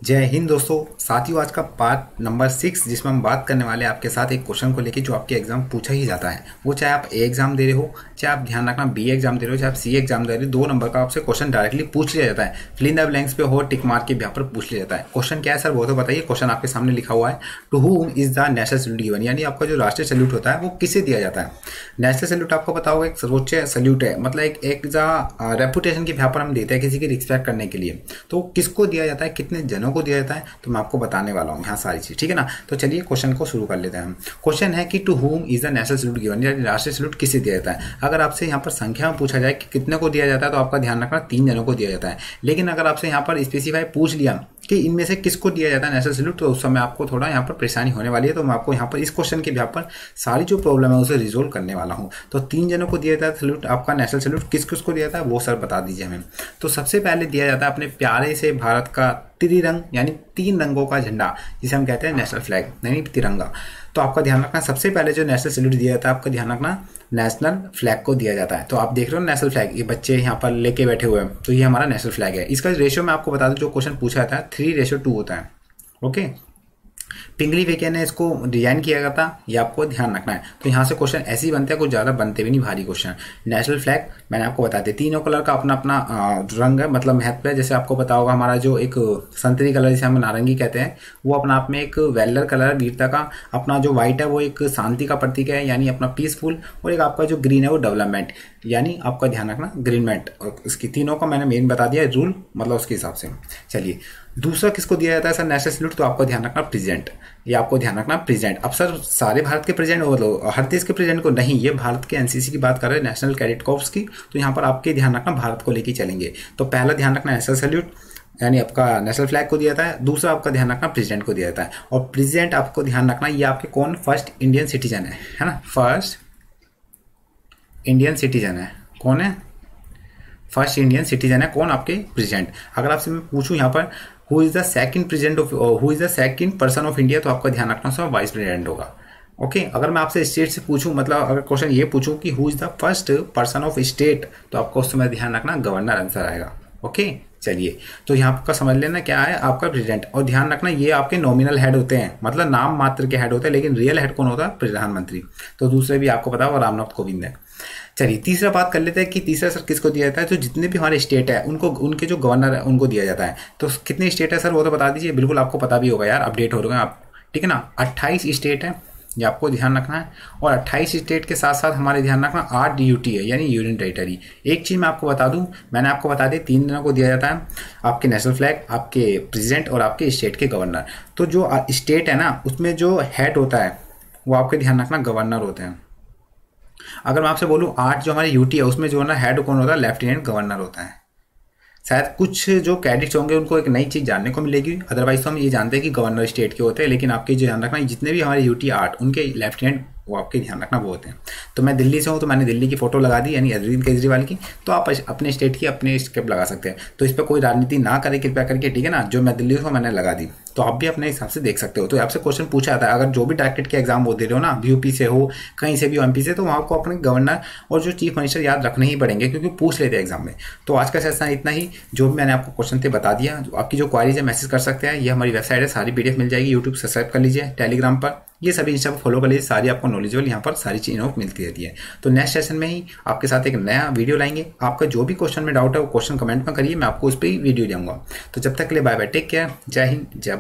जय हिंद दोस्तों। साथियों, आज का पार्ट नंबर 6 जिसमें हम बात करने वाले हैं आपके साथ एक क्वेश्चन को लेके जो आपके एग्जाम पूछा ही जाता है। वो चाहे आप ए एग्जाम दे रहे हो, चाहे आप ध्यान रखना बी एग्जाम दे रहे हो, चाहे आप सी एग्जाम दे रहे हो, 2 नंबर का आपसे क्वेश्चन डायरेक्टली पूछ लिया जाता है। फिल इन द ब्लैंक्स पे हो टिक मार्क के यहाँ पर पूछ लिया जाता है। क्वेश्चन क्या है सर वो तो बताइए। क्वेश्चन आपके सामने लिखा हुआ है, to whom is the national salute given, यानी आपका जो राष्ट्रीय सैल्यूट होता है वो किसे दिया जाता है। नेशनल सैल्यूट आपको पता होगा एक सर्वोच्च सैल्यूट है, मतलब एक रेपुटेशन की यहाँ पर हम देते हैं किसी की रिस्पेक्ट करने के लिए। तो किसको दिया जाता है, कितने जनों को दिया जाता है, तो मैं आपको बताने वाला हूँ यहाँ सारी चीज, ठीक है ना। तो चलिए क्वेश्चन को शुरू कर लेते हैं हम। क्वेश्चन है कि to whom is the national salute given, यानी राष्ट्रीय सैल्यूट किसे दिया जाता है। अगर आपसे यहाँ पर संख्या में पूछा जाए कि कितने को दिया जाता है, तो आपका ध्यान रखना 3 जनों को दिया जाता है। लेकिन अगर आपसे यहाँ पर स्पेसिफाई पूछ लिया कि इनमें से किसको दिया जाता है नेशनल सैल्यूट, तो उस समय आपको थोड़ा यहाँ पर परेशानी होने वाली है। तो मैं आपको यहाँ पर इस क्वेश्चन के यहाँ पर सारी जो प्रॉब्लम है उसे रिजोल्व करने वाला हूँ। तो 3 जनों को दिया जाता है सैल्यूट, आपका नेशनल सैल्यूट किस किस को दिया जाता है वो सर बता दीजिए हमें। तो सबसे पहले दिया जाता है अपने प्यारे से भारत का त्रिरंग, यानी 3 रंगों का झंडा, जिसे हम कहते हैं नेशनल फ्लैग यानी तिरंगा। तो आपका ध्यान रखना सबसे पहले जो नेशनल सैल्यूट दिया जाता है, आपका ध्यान रखना नेशनल फ्लैग को दिया जाता है। तो आप देख रहे हो नेशनल फ्लैग, ये बच्चे यहाँ पर लेके बैठे हुए हैं, तो ये हमारा नेशनल फ्लैग है। इसका रेशियो मैं आपको बता दूं, जो क्वेश्चन पूछा जाता है 3:2 होता है। ओके, पिंगली वेके ने इसको डिजाइन किया गया था, ये आपको ध्यान रखना है। तो यहाँ से क्वेश्चन ऐसे ही बनते हैं, कुछ ज़्यादा बनते भी नहीं भारी क्वेश्चन। नेशनल फ्लैग मैंने आपको बता दिया, तीनों कलर का अपना अपना रंग है, मतलब महत्व है। जैसे आपको पता होगा हमारा जो एक संतरी कलर जिसे हम नारंगी कहते हैं, वो अपना आप में एक वेलर कलर वीरता का। अपना जो व्हाइट है वो एक शांति का प्रतीक है, यानी अपना पीसफुल। और एक आपका जो ग्रीन है वो डेवलपमेंट, यानी आपका ध्यान रखना ग्रीनमेंट। और इसकी तीनों का मैंने मेन बता दिया रूल, मतलब उसके हिसाब से। चलिए दूसरा किसको दिया जाता है सर नेशनल सैल्यूट, तो आपको ध्यान रखना प्रेजेंट, ये आपको ध्यान रखना प्रेजेंट। अब सर सारे भारत के प्रेजेंट हो, हर देश के प्रेजेंट को नहीं, ये भारत के एनसीसी की बात कर रहे हैं, नेशनल कैडेट कॉर्प्स की। तो यहाँ पर आपके ध्यान रखना भारत को लेके चलेंगे। तो पहला ध्यान रखना नेशनल सैल्यूट, यानी आपका नेशनल फ्लैग को दिया जाता है। दूसरा आपका ध्यान रखना प्रेसिडेंट को दिया जाता है। और प्रेसिडेंट आपको ध्यान रखना ये आपके कौन, फर्स्ट इंडियन सिटीजन है ना। फर्स्ट इंडियन सिटीजन है, कौन है, फर्स्ट इंडियन सिटीजन है कौन, आपके प्रेसिडेंट। अगर आपसे मैं पूछूं यहाँ पर who is the second president of, who is the second person of India, तो आपका ध्यान रखना उसमें वाइस प्रेसिडेंट होगा। ओके, अगर मैं आपसे स्टेट से पूछूं, मतलब अगर क्वेश्चन ये पूछूं कि who is the first person of state, तो आपको उस समय ध्यान रखना गवर्नर आंसर आएगा। ओके, चलिए तो यहाँ आपका समझ लेना क्या है, आपका प्रेसिडेंट। और ध्यान रखना ये आपके नॉमिनल हेड होते हैं, मतलब नाम मात्र के हेड होते हैं, लेकिन रियल हेड कौन होता है, प्रधानमंत्री। तो दूसरे भी आपको पता होगा, रामनाथ कोविंद है। चलिए तीसरा बात कर लेते हैं कि तीसरा सर किसको दिया जाता है। तो जितने भी हमारे स्टेट है उनको, उनके जो गवर्नर है उनको दिया जाता है। तो कितने स्टेट है सर वो तो बता दीजिए, बिल्कुल आपको पता भी होगा यार, अपडेट हो रहे हैं आप, ठीक है ना। 28 स्टेट है, ये आपको ध्यान रखना है। और 28 स्टेट के साथ साथ हमारे ध्यान रखना 8 यूटी है, यानी यूनियन टेरिटरी। एक चीज़ मैं आपको बता दूं, मैंने आपको बता दिया 3 दिनों को दिया जाता है, आपके नेशनल फ्लैग, आपके प्रेसिडेंट और आपके स्टेट के गवर्नर। तो जो स्टेट है ना उसमें जो हेड होता है वो आपके ध्यान रखना गवर्नर होते हैं। अगर मैं आपसे बोलूँ 8 जो हमारी यूटी है उसमें जो है ना हेड कौन होता है, लेफ्टिनेंट गवर्नर होता है। शायद कुछ जो कैडेट्स होंगे उनको एक नई चीज़ जानने को मिलेगी, अदरवाइज तो हम ये जानते हैं कि गवर्नर स्टेट के होते हैं। लेकिन आपके जो ध्यान रखना जितने भी हमारे यूटी 8 उनके लेफ्टिनेंट वो आपके ध्यान रखना वो होते हैं। तो मैं दिल्ली से हूँ तो मैंने दिल्ली की फोटो लगा दी, यानी अरविंद केजरीवाल की। तो आप अपने स्टेट की अपने स्टेप लगा सकते हैं। तो इस पर कोई राजनीति ना करें कृपया करके, ठीक है ना। जो मैं दिल्ली से मैंने लगा दी, तो आप भी अपने हिसाब से देख सकते हो। तो आपसे क्वेश्चन पूछा जाता है, अगर जो भी डायरेक्टेड के एग्जाम वो दे रहे हो ना, यूपी से हो कहीं से भी, एमपी से, तो वहाँ को अपने गवर्नर और जो चीफ मिनिस्टर याद रखने ही पड़ेंगे, क्योंकि पूछ लेते हैं एग्जाम में। तो आज का सेशन इतना ही, जो भी मैंने आपको क्वेश्चन थे बता दिया। आपकी जो क्वारीज है मैसेज कर सकते हैं, ये हमारी वेबसाइट है, सारी पीडीएफ मिल जाएगी। यूट्यूब सब्सक्राइब कर लीजिए, टेलीग्राम पर ये सभी इंस्टा पर फॉलो कर लीजिए, सारी आपको नॉलेजेबल यहाँ पर सारी चीज़ें मिलती रहती है। तो नेक्स्ट सेशन में ही आपके साथ एक नया वीडियो लाएंगे। आपका जो भी क्वेश्चन में डाउट है वो क्वेश्चन कमेंट में करिए, मैं आपको उस पर ही वीडियो दूंगा। तो जब तक के लिए बाय बाय, टेक केयर, जय हिंद, जय